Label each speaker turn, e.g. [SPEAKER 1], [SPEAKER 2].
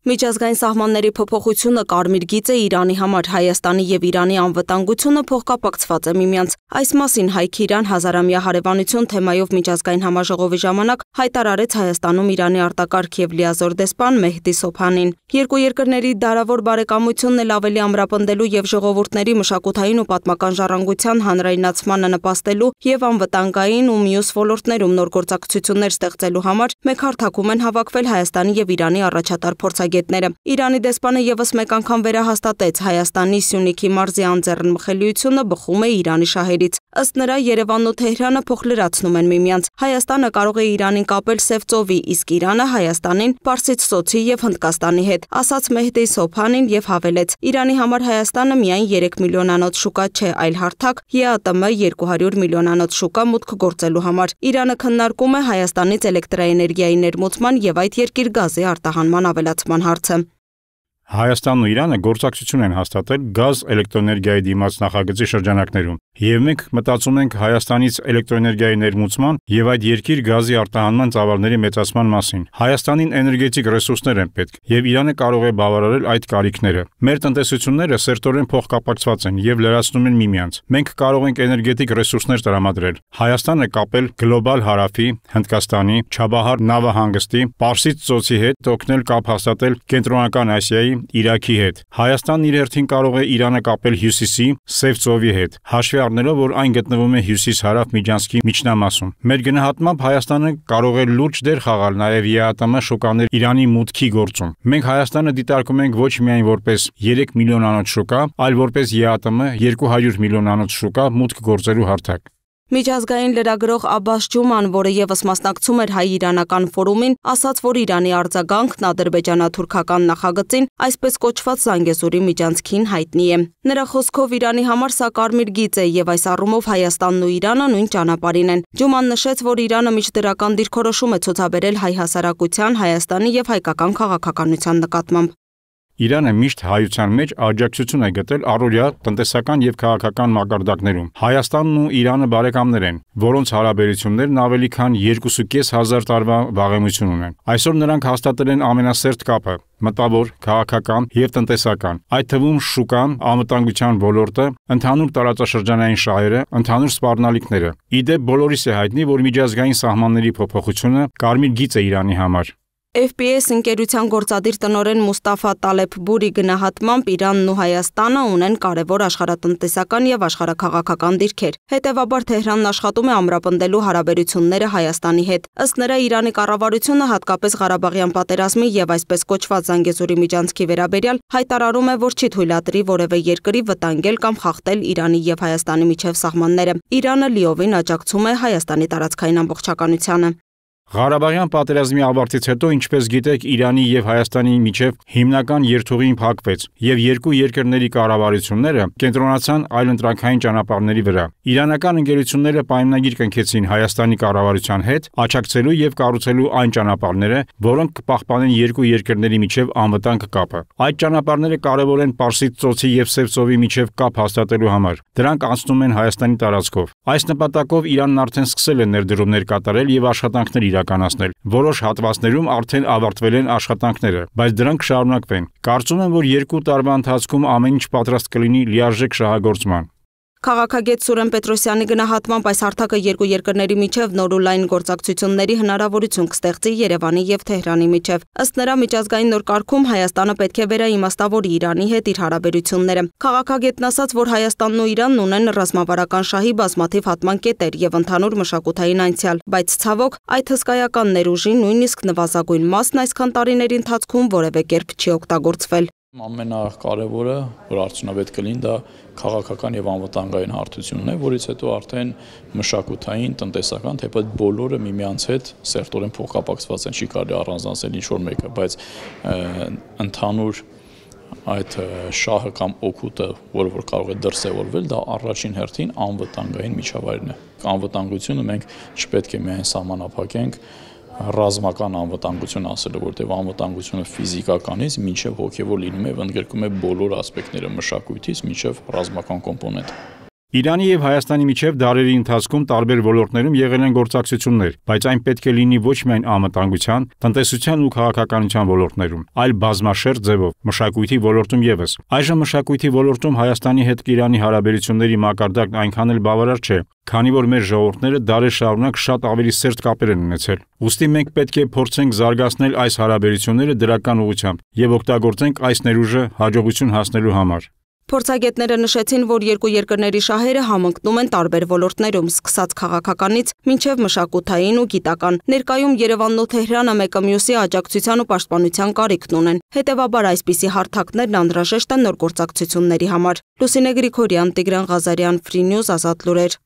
[SPEAKER 1] Միջազգային սահմանների փոփոխությունը կարմիր գիծ է Իրանի համար, Հայաստանի եւ Իրանի անվտանգությունը փոխկապակցված է միմյանց։ Այս մասին Հայք-Իրան հազարամյա հարևանություն թեմայով միջազգային համաժողովի ժամանակ հայտարարեց Հայաստանում Իրանի արտակարգ եւ լիազոր դեսպան Մեհդի Սոփանին։ Երկու երկրների դարավոր բարեկամությունն էլ ավելի ամրապնդելու եւ ժողովուրդների մշակութային ու պատմական ժառանգության հանրայնացմանը նպաստելու եւ անվտանգային ու մյուս ոլորտներում նոր գործակցություններ ստեղծելու համար մեկ հարթակում են հավաքվել Հայաստանի եւ Իրանի առաջատար փորձագետները։ Իրանի դեսպանը եւս մեկ անգամ վերահաստատեց Հայաստանի Սյունիքի մարզի անձեռնմխելիությունը բխում է Իրանի շահերից։ Ըստ նրա Երևանն ու Թեհրանը փոխլրացնում են միմյանց։ Հայաստանը կարող է Իրանին կապել Սև ծովի, իսկ Իրանը Հայաստանին Պարսից ծոցի եւ Հնդկաստանի հետ, ասաց Մեհդի Սոփանին եւ հավելեց. Իրանի համար Հայաստանը միայն 3 միլիոնանոց շուկա չէ, այլ հարթակ ԵԱՏՄ 200 միլիոնանոց շուկա մուտք գործելու համար։ Իրանը քննարկում է Հայաստանից էլեկտրաէներգիայի ներմուծման եւ այդ երկիր գազի արտահանման ավելացման հարցը։
[SPEAKER 2] Հայաստանն ու Իրանը գործակցություն են հաստատել գազ էլեկտրոէներգիայի դիմաց նախագծի շրջանակներում, եւ մենք մտածում ենք Հայաստանից էլեկտրոէներգիայի ներմուծման եւ այդ երկիր գազի արտահանման ծավալների մեծացման մասին։ Հայաստանին էներգետիկ ռեսուրսներ են պետք, եւ Իրանը կարող է բավարարել այդ կարիքները։ Մեր տնտեսությունները սերտորեն փոխկապակցված են եւ լրացնում են միմյանց։ Մենք կարող ենք էներգետիկ ռեսուրսներ տրամադրել։ Հայաստանը կապել գլոբալ հարավի, Հնդկաստանի, Չաբահար նավահանգստի, Պարսից ծոցի հետ, օգնել կապ հաստատել Կենտրոնական Ասիայի, Իրաքի հետ։ Հայաստանն իր հերթին կարող է Իրանը կապել Հյուսիսի, Սև ծովի հետ, հաշվի առնելով, որ այն գտնվում է հյուսիս-հարավ միջանցքի միջնամասում։ Մեր գնահատմամբ Հայաստանը կարող է լուրջ դեր խաղալ նաև ԵԱՏՄ շուկաներ Իրանի մուտքի գործում։ Մենք Հայաստանը դիտարկում ենք ոչ միայն որպես 3 միլիոնանոց շուկա, այլ որպես ԵԱՏՄ 200 միլիոնանոց շուկա մուտք գործելու հարթակ։
[SPEAKER 1] Միջազգային լրագրող Աբբաս Ջուման, որը եւս մասնակցում էր հայ-իրանական ֆորումին, ասաց, որ Իրանի արձագանքն ադրբեջանա-թուրքական նախագծին, այսպես կոչված Զանգեզուրի միջանցքին հայտնի է։ Նրա խոսքով Իրանի համար սա կարմիր գիծ է եւ այս առումով Հայաստանն ու Իրանը նույն ճանապարհին են։ Ջուման նշեց, որ Իրանը միջդրական դիրքորոշում է ցուցաբերել հայ հասարակության, Հայաստանի եւ հայկական քաղաքականության նկատմամբ։
[SPEAKER 2] Իրանը միշտ հայության մեջ աջակցություն է գտել առօրյա տնտեսական եւ քաղաքական մակարդակներում։ Հայաստանն ու Իրանը բարեկամներ են, որոնց հարաբերություններն ավելի քան 2,500 տարվա վաղեմություն ունեն։ Այսօր նրանք հաստատել են ամենասերտ կապը՝ մտավոր, քաղաքական եւ տնտեսական, այդ թվում շուկան, անվտանգության ոլորտը, ընդհանուր տարածաշրջանային շահերը, ընդհանուր սպառնալիքները։ Իդեպ բոլորիս է հայտնի, որ միջազգային սահմանների փոփոխությունը կարմիր գիծ է Իրանի համար։
[SPEAKER 1] FPS ընկերության գործադիր տնօրեն Մուստաֆա Տալեփբուրի գնահատմամբ Իրանն ու Հայաստանը ունեն կարևոր աշխարհատնտեսական եւ աշխարհաքաղաքական դիրքեր։ Հետևաբար Թեհրանն աշխատում է ամրապնդելու հարաբերությունները Հայաստանի հետ։ Ըստ նրա Իրանի կառավարությունը հատկապես Ղարաբաղյան պատերազմի եւ այսպես կոչված Զանգեզուրի միջանցքի վերաբերյալ հայտարարում է, որ չի թույլատրի որևէ երկրի վտանգել կամ խախտել Իրանի եւ Հայաստանի միջև սահմանները։ Իրանը լիովին աջակցում է Հայաստանի տարածքային ամբողջականությանը։
[SPEAKER 2] Ղարաբաղյան պատերազմի ավարտից հետո, ինչպես գիտեք, Իրանի եւ Հայաստանի միջև հիմնական երթուղին փակվեց եւ երկու երկրների կառավարությունները կենտրոնացան այլընտրանքային ճանապարհների վրա։ Իրանական ընկերությունները պայմանագիր կնքեցին Հայաստանի կառավարության հետ, աջակցելու եւ կառուցելու այն ճանապարհները, որոնք կպահպանեն երկու երկրների միջև անվտանգ կապը։ Այդ ճանապարհները կարևոր են Պարսից ծոցի եւ Սև ծովի միջև կապ հաստատելու համար։ Դրանք անցնում են Հայաստանի տարածքով։ Այս նպատակով Իրանն արդեն սկսել է ներդրումներ կատարել եւ աշխատանքներ իրականացնել։ Որոշ հատվածներում արդեն ավարտվել են աշխատանքները, բայց դրանք կշարունակվեն։ Կարծում եմ, որ 2 տարվա ընթացքում ամեն ինչ պատրաստ կլինի լիարժեք շահագործման։
[SPEAKER 1] Քաղաքագետ Սուրեն Պետրոսյանի գնահատմամբ այս հարթակը երկու երկրների միջև նոր ու լայն գործակցությունների հնարավորություն կստեղծի Երևանի եւ Թեհրանի միջև։ Ըստ նրա միջազգային նոր կարգում Հայաստանը պետք է վերաիմաստավորի Իրանի հետ իր հարաբերությունները։ Քաղաքագետն ասաց, որ Հայաստանն ու Իրանն ունեն ռազմավարական շահի բազմաթիվ հատման կետեր եւ ընդհանուր մշակութային անցյալ, բայց ցավոք այդ հսկայական ներուժի նույնիսկ նվազագույն մասն այսքան տարիների ընթացքում որևէ կերպ չի օգտագործվել։
[SPEAKER 3] Ամենակարևորը, որ արդյունավետ կլինի, դա քաղաքական եւ անվտանգային հարթությունն է, որից հետո արդեն մշակութային, տնտեսական, թեպետ բոլորը միմյանց հետ սերտորեն փոխկապակցված են, չի կարելի առանձնացնել ինչ-որ մեկը, բայց ընդհանուր այդ շահը կամ օգուտը, որը որ կարող է դրսևորվել, դա առաջին հերթին անվտանգային միջավայրն է։ Անվտանգությունը մենք չպետք է միայն սահմանափակենք ռազմական անվտանգություն ասելով, որտեղ անվտանգությունը ֆիզիկականից մինչև հոգևոր լինում է եւ ընդգրկում է բոլոր ասպեկտները մշակույթից մինչև ռազմական կոմպոնենտ։
[SPEAKER 2] Իրանի եւ Հայաստանի միջև դարերի ընթացքում տարբեր ոլորտներում եղել են գործակցություններ, բայց այն պետք է լինի ոչ միայն անվտանգության, տնտեսության ու քաղաքականության ոլորտներում, այլ բազմաշերտ ձևով, մշակույթի ոլորտում եւս։ Այժմ մշակույթի ոլորտում Հայաստանի հետ Իրանի հարաբերությունների մակարդակն այնքան էլ բավարար չէ, քանի որ մեր ժողովուրդները դարեր շարունակ շատ ավելի սերտ կապեր են ունեցել։ Ուստի մենք պետք է փորձենք զարգացնել այս հարաբերությունները դրական ուղղությամբ եւ օգտագործենք այս ներուժը հաջողություն հասնելու համար։
[SPEAKER 1] Փորձագետները նշեցին, որ երկու երկրների շահերը համընկնում են տարբեր ոլորտներում, սկսած քաղաքականից մինչև մշակութային ու գիտական։ Ներկայում Երևանն ու Թեհրանը մեկը մյուսի աջակցության ու պաշտպանության կարիքն ունեն։ Հետևաբար այսպիսի հարթակներն անհրաժեշտ են նոր գործակցությունների համար։ Լուսինե Գրիգորյան, Տիգրան Ղազարյան, Free News, Ազատ լուրեր։